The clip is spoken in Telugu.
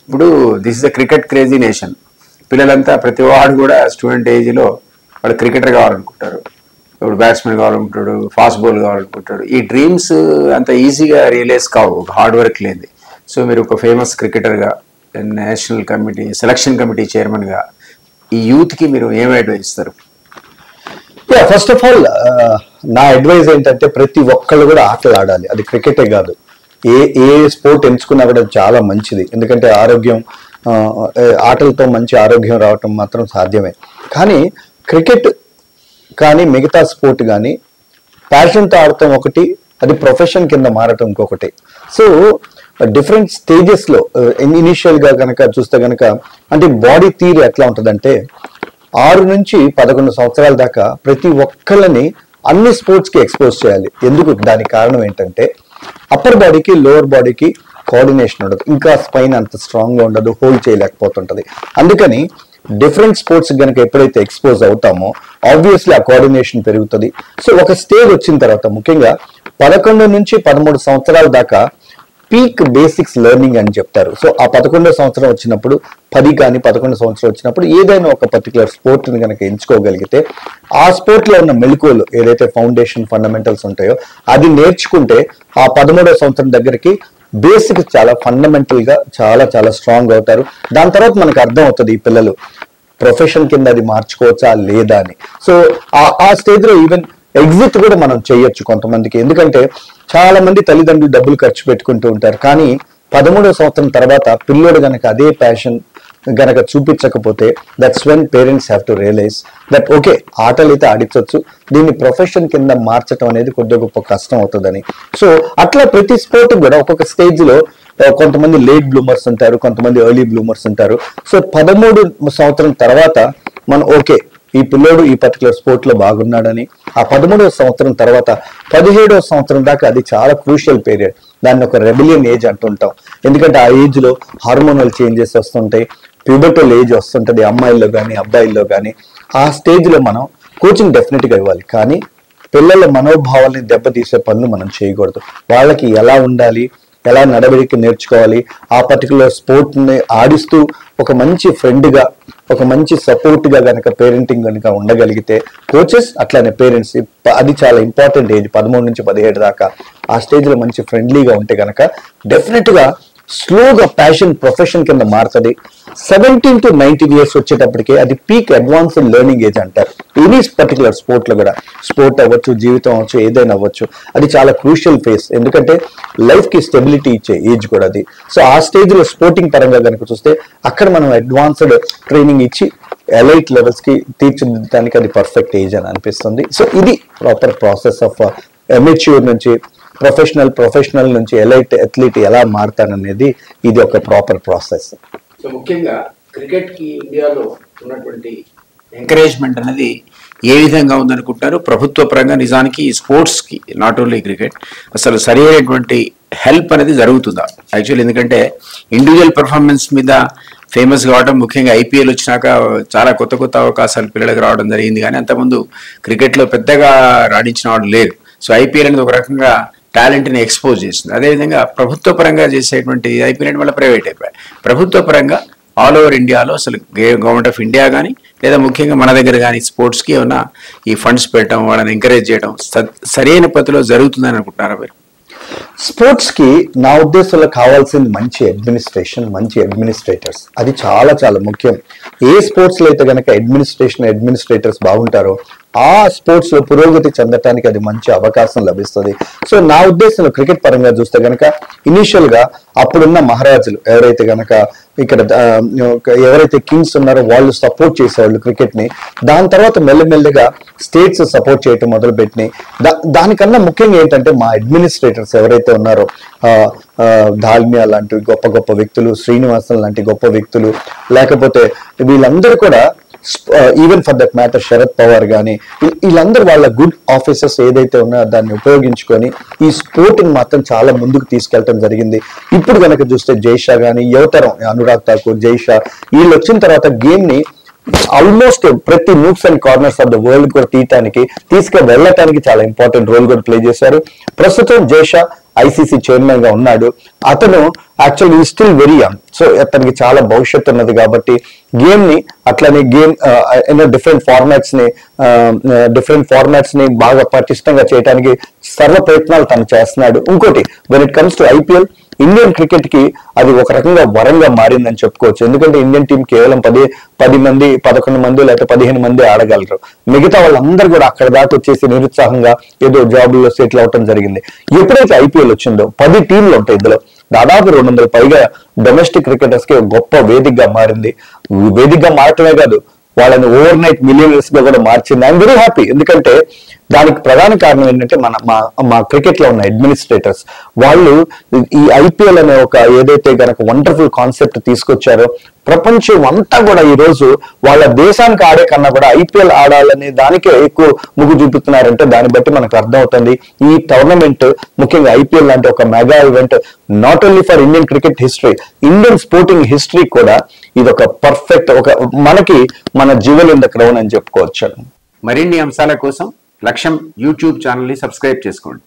ఇప్పుడు this is the cricket crazy nation. పిల్లలంతా ప్రతి వాడు కూడా స్టూడెంట్ ఏజ్లో వాడు క్రికెటర్ కావాలనుకుంటారు, ఇప్పుడు బ్యాట్స్మెన్ కావాలనుకుంటాడు, ఫాస్ట్ బౌల్ కావాలనుకుంటాడు. ఈ డ్రీమ్స్ అంత ఈజీగా రియలైజ్ కావు హార్డ్ వర్క్ లేనిది. సో మీరు ఒక ఫేమస్ క్రికెటర్గా, నేషనల్ కమిటీ సెలక్షన్ కమిటీ చైర్మన్గా ఈ యూత్కి మీరు ఏం అడ్వైస్ ఇస్తారు? ఫస్ట్ ఆఫ్ ఆల్ నా అడ్వైజ్ ఏంటంటే ప్రతి ఒక్కళ్ళు కూడా ఆటలు ఆడాలి. అది క్రికెటే కాదు, ఏ స్పోర్ట్ ఎంచుకున్నా కూడా చాలా మంచిది. ఎందుకంటే ఆరోగ్యం, ఆటలతో మంచి ఆరోగ్యం రావటం మాత్రం సాధ్యమే. కానీ క్రికెట్ కానీ మిగతా స్పోర్ట్ కానీ ప్యాషన్తో ఆడటం ఒకటి, అది ప్రొఫెషన్ కింద మారటం ఇంకొకటి. సో డిఫరెంట్ స్టేజెస్లో ఇనీషియల్గా కనుక చూస్తే కనుక అంటే బాడీ తీరు ఎట్లా ఉంటుందంటే 6 నుంచి 11 సంవత్సరాల దాకా ప్రతి ఒక్కళ్ళని అన్ని స్పోర్ట్స్కి ఎక్స్పోజ్ చేయాలి. ఎందుకు? దానికి కారణం ఏంటంటే అప్పర్ బాడీకి లోవర్ బాడీకి కోఆర్డినేషన్ ఉండదు, ఇంకా స్పైన్ అంత స్ట్రాంగ్గా ఉండదు, హోల్డ్ చేయలేకపోతుంటుంది. అందుకని డిఫరెంట్ స్పోర్ట్స్ కనుక ఎప్పుడైతే ఎక్స్పోజ్ అవుతామో ఆబ్వియస్లీ ఆ కోఆర్డినేషన్ పెరుగుతుంది. సో ఒక స్టేజ్ వచ్చిన తర్వాత ముఖ్యంగా 11 నుంచి 13 సంవత్సరాల దాకా పీక్ బేసిక్స్ లెర్నింగ్ అని చెప్తారు. సో ఆ 11వ సంవత్సరం వచ్చినప్పుడు 10 కానీ 11 సంవత్సరం వచ్చినప్పుడు ఏదైనా ఒక పర్టికులర్ స్పోర్ట్ని కనుక ఎంచుకోగలిగితే ఆ స్పోర్ట్లో ఉన్న మెళకువలు ఏదైతే ఫౌండేషన్ ఫండమెంటల్స్ ఉంటాయో అది నేర్చుకుంటే ఆ 13వ సంవత్సరం దగ్గరికి బేసిక్ చాలా ఫండమెంటల్ గా చాలా చాలా స్ట్రాంగ్ అవుతారు. దాని తర్వాత మనకు అర్థం అవుతుంది ఈ పిల్లలు ప్రొఫెషన్ కింద అది మార్చుకోవచ్చా లేదా అని. సో ఆ స్టేజ్ లో ఈవెన్ ఎగ్జిట్ కూడా మనం చేయొచ్చు కొంతమందికి. ఎందుకంటే చాలా మంది తల్లిదండ్రులు డబ్బులు ఖర్చు పెట్టుకుంటూ ఉంటారు, కానీ 13వ సంవత్సరం తర్వాత పిల్లోడు గనక అదే ప్యాషన్ గనక చూపించకపోతే that's when parents have to realise that okay ఆటలు అయితే ఆడించవచ్చు, దీన్ని ప్రొఫెషన్ కింద మార్చడం అనేది కొద్దిగా గొప్ప కష్టం అవుతుందని. సో అట్లా ప్రతి స్పోర్ట్ కూడా ఒక్కొక్క స్టేజ్ లో కొంతమంది లేట్ బ్లూమర్స్ ఉంటారు, కొంతమంది ఎర్లీ బ్లూమర్స్ ఉంటారు. సో 13 సంవత్సరం తర్వాత మనం ఓకే ఈ పిల్లోడు ఈ పర్టికులర్ స్పోర్ట్ లో బాగున్నాడని, ఆ 13వ సంవత్సరం తర్వాత 17వ సంవత్సరం దాకా అది చాలా క్రూషియల్ పీరియడ్. దాన్ని ఒక రెబిలియన్ ఏజ్ అంటుంటాం. ఎందుకంటే ఆ ఏజ్ లో హార్మోనల్ చేంజెస్ వస్తుంటాయి, ప్యూబర్టల్ ఏజ్ వస్తుంటది అమ్మాయిల్లో కానీ అబ్బాయిల్లో కానీ. ఆ స్టేజ్ లో మనం కోచింగ్ డెఫినెట్ గా ఇవ్వాలి, కానీ పిల్లల మనోభావాల్ని దెబ్బతీసే పనులు మనం చేయకూడదు. వాళ్ళకి ఎలా ఉండాలి, ఎలా నడవడిక నేర్చుకోవాలి, ఆ పర్టికులర్ స్పోర్ట్ని ఆడిస్తూ ఒక మంచి ఫ్రెండ్గా, ఒక మంచి సపోర్ట్గా కనుక పేరెంటింగ్ కనుక ఉండగలిగితే కోచెస్ అట్లానే పేరెంట్స్, అది చాలా ఇంపార్టెంట్ ఏజ్ 13 నుంచి 17 దాకా. ఆ స్టేజ్లో మంచి ఫ్రెండ్లీగా ఉంటే కనుక డెఫినెట్గా స్లోగా ప్యాషన్ ప్రొఫెషన్ కింద మారుతుంది. 17 to 19 ఇయర్స్ వచ్చేటప్పటికే అది పీక్ అడ్వాన్స్డ్ లెర్నింగ్ ఏజ్ అంటారు. ఎనీ పర్టికులర్ స్పోర్ట్లో కూడా, స్పోర్ట్ అవ్వచ్చు, జీవితం అవ్వచ్చు, ఏదైనా అవ్వచ్చు, అది చాలా క్రూషియల్ ఫేస్. ఎందుకంటే లైఫ్కి స్టెబిలిటీ ఇచ్చే ఏజ్ కూడా అది. సో ఆ స్టేజ్లో స్పోర్టింగ్ పరంగా కనుక చూస్తే అక్కడ మనం అడ్వాన్స్డ్ ట్రైనింగ్ ఇచ్చి ఎలైట్ లెవెల్స్కి తీర్చిదిద్దడానికి అది పర్ఫెక్ట్ ఏజ్ అని అనిపిస్తుంది. సో ఇది ప్రాపర్ ప్రాసెస్ ఆఫ్ అమెచ్యూర్ నుంచి ప్రొఫెషనల్ నుంచి ఎలైట్ అథ్లీట్ ఎలా మారుతాననేది ఇది ఒక ప్రాపర్ ప్రాసెస్. సో ముఖ్యంగా క్రికెట్కి ఇండియాలో ఉన్నటువంటి ఎంకరేజ్మెంట్ అనేది ఏ విధంగా ఉందనుకుంటారు? ప్రభుత్వ పరంగా నిజానికి స్పోర్ట్స్కి, నాట్ ఓన్లీ క్రికెట్, అసలు సరైనటువంటి హెల్ప్ అనేది జరుగుతుందా యాక్చువల్లీ? ఎందుకంటే ఇండివిజువల్ పర్ఫార్మెన్స్ మీద ఫేమస్ కావడం, ముఖ్యంగా ఐపీఎల్ వచ్చినాక చాలా కొత్త కొత్త అవకాశాలు పిల్లలకు రావడం జరిగింది, కానీ అంతకుముందు క్రికెట్లో పెద్దగా రాణించిన వాడు లేరు. సో ఐపీఎల్ అనేది ఒక రకంగా టాలెంట్ని ఎక్స్పోజ్ చేస్తుంది. అదేవిధంగా ప్రభుత్వ పరంగా చేసేటువంటి ఐపీఎల్ వల్ల ప్రైవేట్ అయిపోయాయి. ప్రభుత్వ పరంగా ఆల్ ఓవర్ ఇండియాలో అసలు గవర్నమెంట్ ఆఫ్ ఇండియా కానీ లేదా ముఖ్యంగా మన దగ్గర కానీ స్పోర్ట్స్కి ఏమన్నా ఈ ఫండ్స్ పెట్టడం, వాళ్ళని ఎంకరేజ్ చేయడం సరైన పద్ధతిలో జరుగుతుందని అనుకుంటున్నారా మీరు? స్పోర్ట్స్ కి నా ఉద్దేశంలో కావాల్సింది మంచి అడ్మినిస్ట్రేషన్, మంచి అడ్మినిస్ట్రేటర్స్. అది చాలా చాలా ముఖ్యం. ఏ స్పోర్ట్స్ లో అయితే కనుక అడ్మినిస్ట్రేటర్స్ బాగుంటారో ఆ స్పోర్ట్స్ లో పురోగతి చెందటానికి అది మంచి అవకాశం లభిస్తుంది. సో నా ఉద్దేశంలో క్రికెట్ పరంగా చూస్తే కనుక ఇనీషియల్ గా అప్పుడున్న మహారాజులు ఎవరైతే కనుక ఇక్కడ ఎవరైతే కింగ్స్ ఉన్నారో వాళ్ళు సపోర్ట్ చేసేవాళ్ళు క్రికెట్ ని. దాని తర్వాత మెల్లమెల్లగా స్టేట్స్ సపోర్ట్ చేయటం మొదలుపెట్టినాయి. దానికన్నా ముఖ్యంగా ఏంటంటే మా అడ్మినిస్ట్రేటర్స్ ఎవరైతే ఉన్నారో దాల్మియా లాంటి గొప్ప గొప్ప వ్యక్తులు, శ్రీనివాసన్ లాంటి గొప్ప వ్యక్తులు, లేకపోతే వీళ్ళందరూ కూడా even for that matter Sharad Pawar కానీ వీళ్ళందరూ వాళ్ళ గుడ్ ఆఫీసర్స్ ఏదైతే ఉన్నాయో దాన్ని ఉపయోగించుకొని ఈ స్పోర్ట్ని మాత్రం చాలా ముందుకు తీసుకెళ్ళటం జరిగింది. ఇప్పుడు కనుక చూస్తే జైషా కానీ యువతరం అనురాగ్ ఠాకూర్, జైషా వీళ్ళు వచ్చిన తర్వాత గేమ్ ని ఆల్మోస్ట్ ప్రతి nooks and corners of the world కూడా తీయటానికి వెళ్ళటానికి చాలా ఇంపార్టెంట్ రోల్ కూడా ప్లే చేశారు. ప్రస్తుతం జైషా ఐసీసీ చైర్మన్ గా ఉన్నాడు. అతను యాక్చువల్లీ ఈ స్టిల్ వెరీ యంగ్, సో అతనికి చాలా భవిష్యత్తు ఉన్నది కాబట్టి గేమ్ ని అట్లనే గేమ్ ఎన్నో డిఫరెంట్ ఫార్మాట్స్ ని బాగా పటిష్టంగా చేయడానికి సర్వ ప్రయత్నాలు తను చేస్తున్నాడు. ఇంకోటి, when it comes to IPL, Indian cricket కి అది ఒక రకంగా వరంగా మారిందని చెప్పుకోవచ్చు. ఎందుకంటే ఇండియన్ టీం కేవలం 10 మంది 11 మంది లేకపోతే 15 మంది ఆడగలరు. మిగతా వాళ్ళందరూ కూడా అక్కడ దాకా వచ్చేసి నిరుత్సాహంగా ఏదో జాబుల్లో సెటిల్ అవటం జరిగింది. ఎప్పుడైతే ఐపీఎల్ వచ్చిందో 10 టీంలు ఉంటాయి, ఇందులో దాదాపు 200 పైగా డొమెస్టిక్ క్రికెటర్స్ కి గొప్ప వేదికగా మారింది. వేదికగా మారటమే కాదు, వాళ్ళని ఓవర్ నైట్ మిలియనర్స్ గా కూడా మార్చింది. I'm very happy. ఎందుకంటే దానికి ప్రధాన కారణం ఏంటంటే మా క్రికెట్ లో ఉన్న అడ్మినిస్ట్రేటర్స్ వాళ్ళు ఈ ఐపీఎల్ అనే ఒక ఏదైతే గనక వండర్ఫుల్ కాన్సెప్ట్ తీసుకొచ్చారో, ప్రపంచం అంతా కూడా ఈ రోజు వాళ్ళ దేశానికి ఆడే కన్నా కూడా ఐపీఎల్ ఆడాలనే దానికే ఎక్కువ మొగ్గు చూపుతున్నారంటే దాన్ని బట్టి మనకు అర్థమవుతుంది ఈ టోర్నమెంట్, ముఖ్యంగా ఐపీఎల్ లాంటి ఒక mega event not only for Indian cricket history, Indian sporting history కూడా ఇది ఒక పర్ఫెక్ట్, ఒక మనకి మన జ్యువెల్ ఇన్ ద క్రౌన్ అని చెప్పుకోవచ్చు. మరిన్ని అంశాల కోసం లక్ష్యం యూట్యూబ్ ఛానల్ని సబ్స్క్రైబ్ చేసుకోండి.